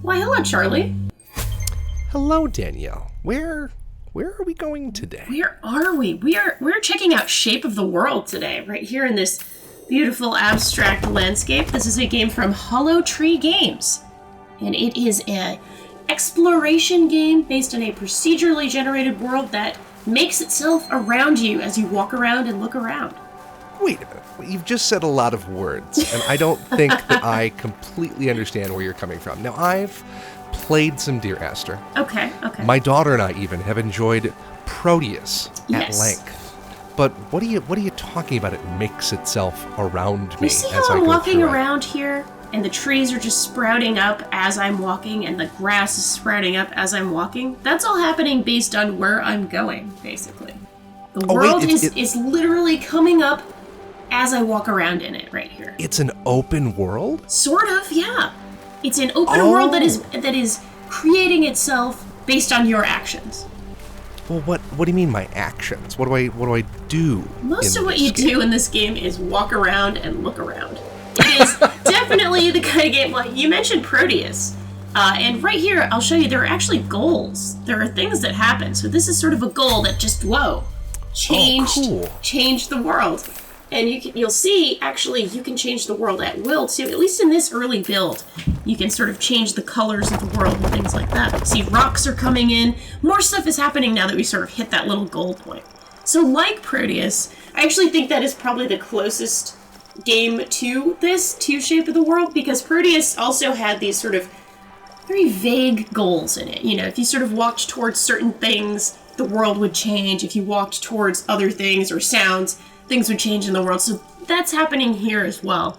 Why, hello, Charlie. Hello, Danielle. Where are we going today? Where are we? We're checking out Shape of the World today, right here in this beautiful abstract landscape. This is a game from Hollow Tree Games, and it is an exploration game based on a procedurally generated world that makes itself around you as you walk around and look around. Wait a minute. You've just said a lot of words, and I don't think that I completely understand where you're coming from. Now, I've played some Dear Esther. Okay. My daughter and I even have enjoyed Proteus at Yes. length. But what are you talking about? It makes itself around me You see as how I I'm go walking through it. around here, and the trees are just sprouting up as I'm walking, and the grass is sprouting up as I'm walking? That's all happening based on where I'm going, basically. The world is literally coming up as I walk around in it right here. It's an open world? Sort of, yeah. It's an open world that is creating itself based on your actions. Well, what do you mean my actions? What do I do? Most of what you do in this game is walk around and look around. It is definitely the kind of game, like you mentioned Proteus. And right here, I'll show you, there are actually goals. There are things that happen. So this is sort of a goal that just, changed the world. And you'll see, actually, you can change the world at will, too. At least in this early build, you can sort of change the colors of the world and things like that. See, rocks are coming in. More stuff is happening now that we sort of hit that little goal point. So like Proteus, I actually think that is probably the closest game to Shape of the World, because Proteus also had these sort of very vague goals in it. You know, if you sort of walked towards certain things, the world would change. If you walked towards other things or sounds, things would change in the world. So that's happening here as well.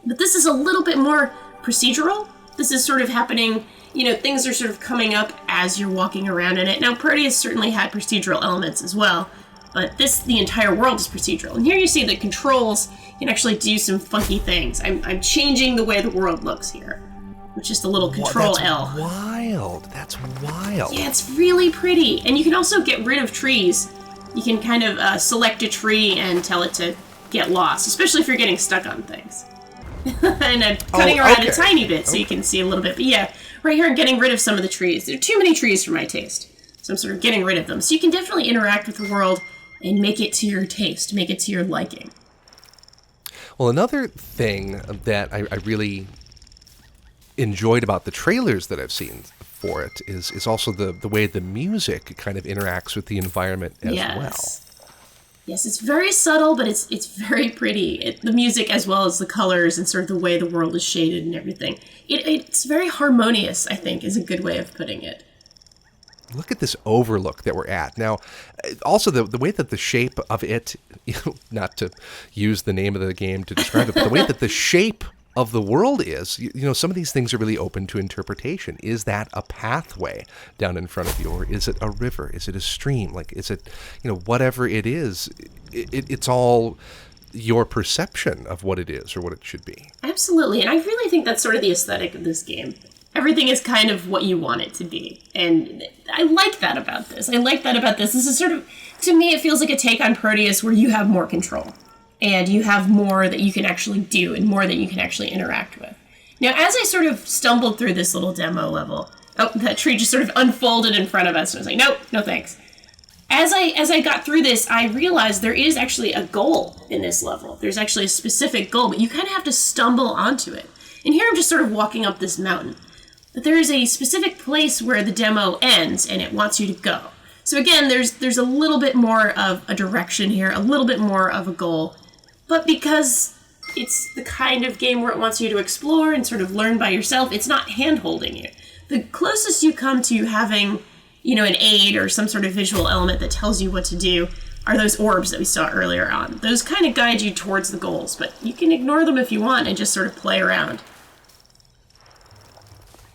But this is a little bit more procedural. This is sort of happening, things are sort of coming up as you're walking around in it. Now, Proteus certainly had procedural elements as well, but the entire world is procedural. And here you see the controls can actually do some funky things. I'm changing the way the world looks here, with just a little control L. That's wild. Yeah, it's really pretty. And you can also get rid of trees. You can kind of select a tree and tell it to get lost, especially if you're getting stuck on things. And I'm cutting around a tiny bit so you can see a little bit. But yeah, right here I'm getting rid of some of the trees. There are too many trees for my taste, so I'm sort of getting rid of them. So you can definitely interact with the world and make it to your taste, make it to your liking. Well, another thing that I really enjoyed about the trailers that I've seen for it is also the way the music kind of interacts with the environment as well. Yes, it's very subtle, but it's very pretty. The music as well as the colors and sort of the way the world is shaded and everything. It's very harmonious, I think, is a good way of putting it. Look at this overlook that we're at. Now, also the way that the shape of it, not to use the name of the game to describe it, but the way that the shape of the world is, some of these things are really open to interpretation. Is that a pathway down in front of you, or is it a river? Is it a stream? Like, is it, whatever it is, it's all your perception of what it is or what it should be. Absolutely, and I really think that's sort of the aesthetic of this game. Everything is kind of what you want it to be, and I like that about this. This is sort of, to me, it feels like a take on Proteus where you have more control. And you have more that you can actually do and more that you can actually interact with. Now, as I sort of stumbled through this little demo level, that tree just sort of unfolded in front of us, and I was like, nope, no thanks. As I got through this, I realized there is actually a goal in this level. There's actually a specific goal, but you kind of have to stumble onto it. And here I'm just sort of walking up this mountain. But there is a specific place where the demo ends, and it wants you to go. So again, there's a little bit more of a direction here, a little bit more of a goal. But because it's the kind of game where it wants you to explore and sort of learn by yourself, it's not hand-holding you. The closest you come to having, an aid or some sort of visual element that tells you what to do are those orbs that we saw earlier on. Those kind of guide you towards the goals, but you can ignore them if you want and just sort of play around.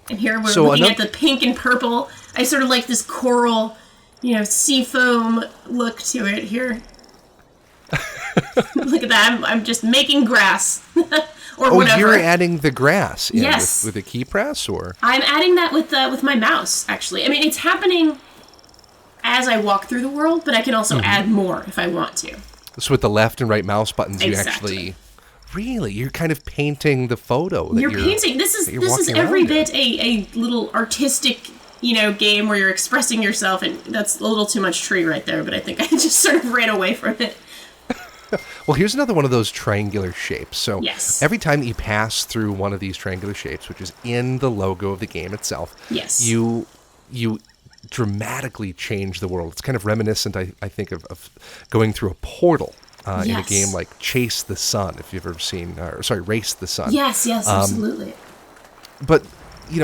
And here we're looking at the pink and purple. I sort of like this coral, sea foam look to it here. Look at that, I'm just making grass. Or whatever. You're adding the grass in yes. with a key press, or? I'm adding that with my mouse, actually. I mean, it's happening as I walk through the world, but I can also add more if I want to. So with the left and right mouse buttons, exactly. You actually Really? You're kind of painting the photo. You're painting. This is every bit a little artistic, game where you're expressing yourself, and that's a little too much tree right there, but I think I just sort of ran away from it. Well, here's another one of those triangular shapes. So yes. Every time that you pass through one of these triangular shapes, which is in the logo of the game itself, yes. you dramatically change the world. It's kind of reminiscent, I think, of going through a portal in a game like Chase the Sun, if you've ever seen, Race the Sun. Yes, absolutely. But,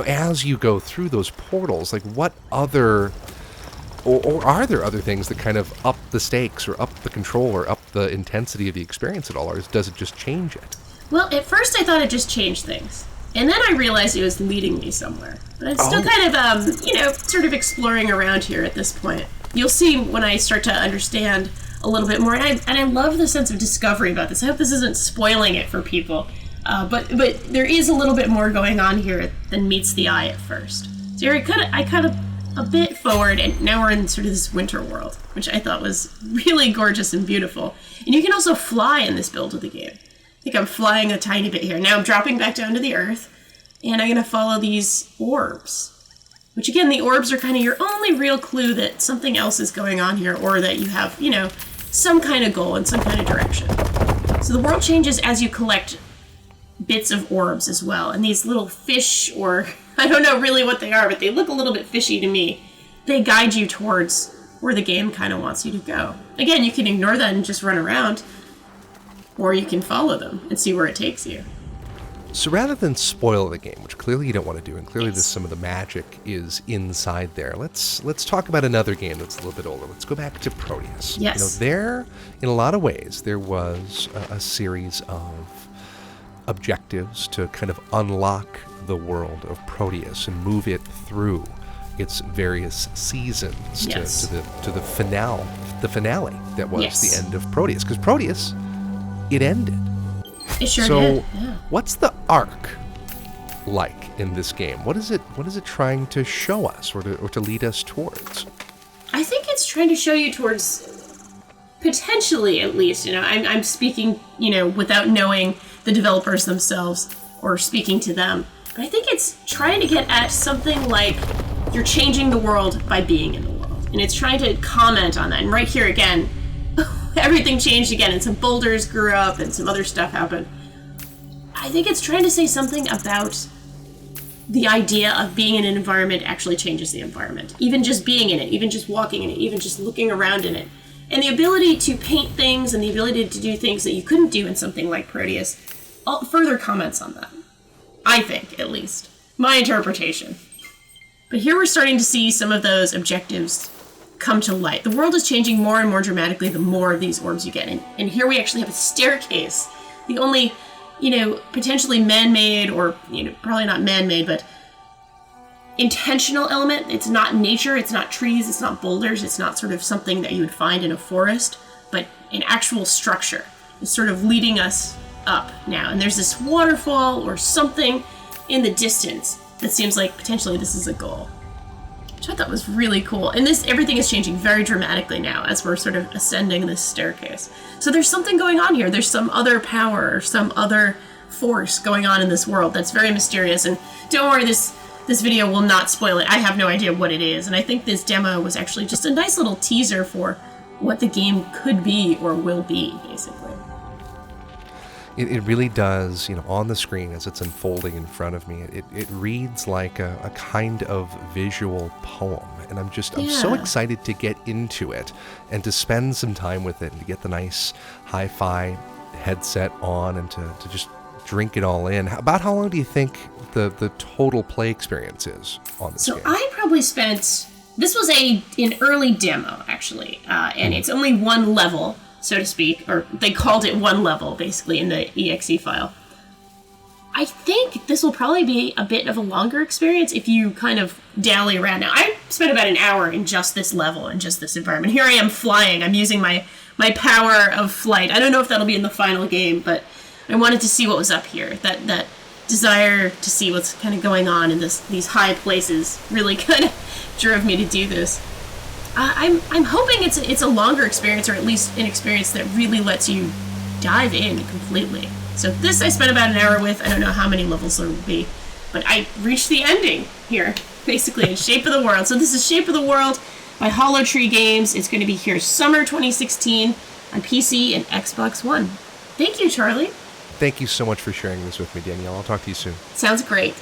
as you go through those portals, like what other... Or are there other things that kind of up the stakes or up the control or up the intensity of the experience at all, or does it just change it? Well, at first I thought it just changed things. And then I realized it was leading me somewhere. But I'm still kind of, sort of exploring around here at this point. You'll see when I start to understand a little bit more. And I love the sense of discovery about this. I hope this isn't spoiling it for people. But there is a little bit more going on here than meets the eye at first. So here I cut a bit forward, and now we're in sort of this winter world, which I thought was really gorgeous and beautiful. And you can also fly in this build of the game. I think I'm flying a tiny bit here. Now I'm dropping back down to the earth, and I'm going to follow these orbs. Which again, the orbs are kind of your only real clue that something else is going on here, or that you have, some kind of goal in some kind of direction. So the world changes as you collect bits of orbs as well. And these little fish, or I don't know really what they are, but they look a little bit fishy to me. They guide you towards where the game kind of wants you to go. Again, you can ignore that and just run around, or you can follow them and see where it takes you. So rather than spoil the game, which clearly you don't want to do, and clearly some of the magic is inside there, let's talk about another game that's a little bit older. Let's go back to Proteus. Yes. There, in a lot of ways, there was a series of objectives to kind of unlock the world of Proteus and move it through its various seasons to the finale that was the end of Proteus. Because Proteus, it ended. It sure did. So, what's the arc like in this game? What is it trying to show us, or to lead us towards? I think it's trying to show you towards, potentially at least. I'm speaking, without knowing the developers themselves or speaking to them. But I think it's trying to get at something like you're changing the world by being in the world. And it's trying to comment on that. And right here again, everything changed again, and some boulders grew up and some other stuff happened. I think it's trying to say something about the idea of being in an environment actually changes the environment. Even just being in it, even just walking in it, even just looking around in it. And the ability to paint things and the ability to do things that you couldn't do in something like Proteus further comments on that. I think, at least. My interpretation. But here we're starting to see some of those objectives come to light. The world is changing more and more dramatically the more of these orbs you get. And here we actually have a staircase. The only, potentially man-made, or, probably not man-made, but intentional element. It's not nature, it's not trees, it's not boulders, it's not sort of something that you would find in a forest, but an actual structure is sort of leading us up now. And there's this waterfall or something in the distance that seems like potentially this is a goal, which I thought was really cool. And everything is changing very dramatically now as we're sort of ascending this staircase. So there's something going on here. There's some other power or some other force going on in this world that's very mysterious. And don't worry, this video will not spoil it. I have no idea what it is. And I think this demo was actually just a nice little teaser for what the game could be or will be, basically. It really does, on the screen as it's unfolding in front of me, it reads like a kind of visual poem. And I'm so excited to get into it and to spend some time with it and to get the nice hi-fi headset on and to just drink it all in. About how long do you think the total play experience is on this game? So I probably spent... This was an early demo, actually, and it's only one level, so to speak, or they called it one level, basically, in the exe file. I think this will probably be a bit of a longer experience if you kind of dally around. Now, I spent about an hour in just this level and just this environment. Here I am flying. I'm using my power of flight. I don't know if that'll be in the final game, but I wanted to see what was up here. That desire to see what's kind of going on in these high places really kind of drove me to do this. I'm hoping it's a longer experience, or at least an experience that really lets you dive in completely. So this I spent about an hour with. I don't know how many levels there would be, but I reached the ending here, basically, in Shape of the World. So this is Shape of the World by Hollow Tree Games. It's going to be here summer 2016 on PC and Xbox One. Thank you, Charlie. Thank you so much for sharing this with me, Danielle. I'll talk to you soon. Sounds great.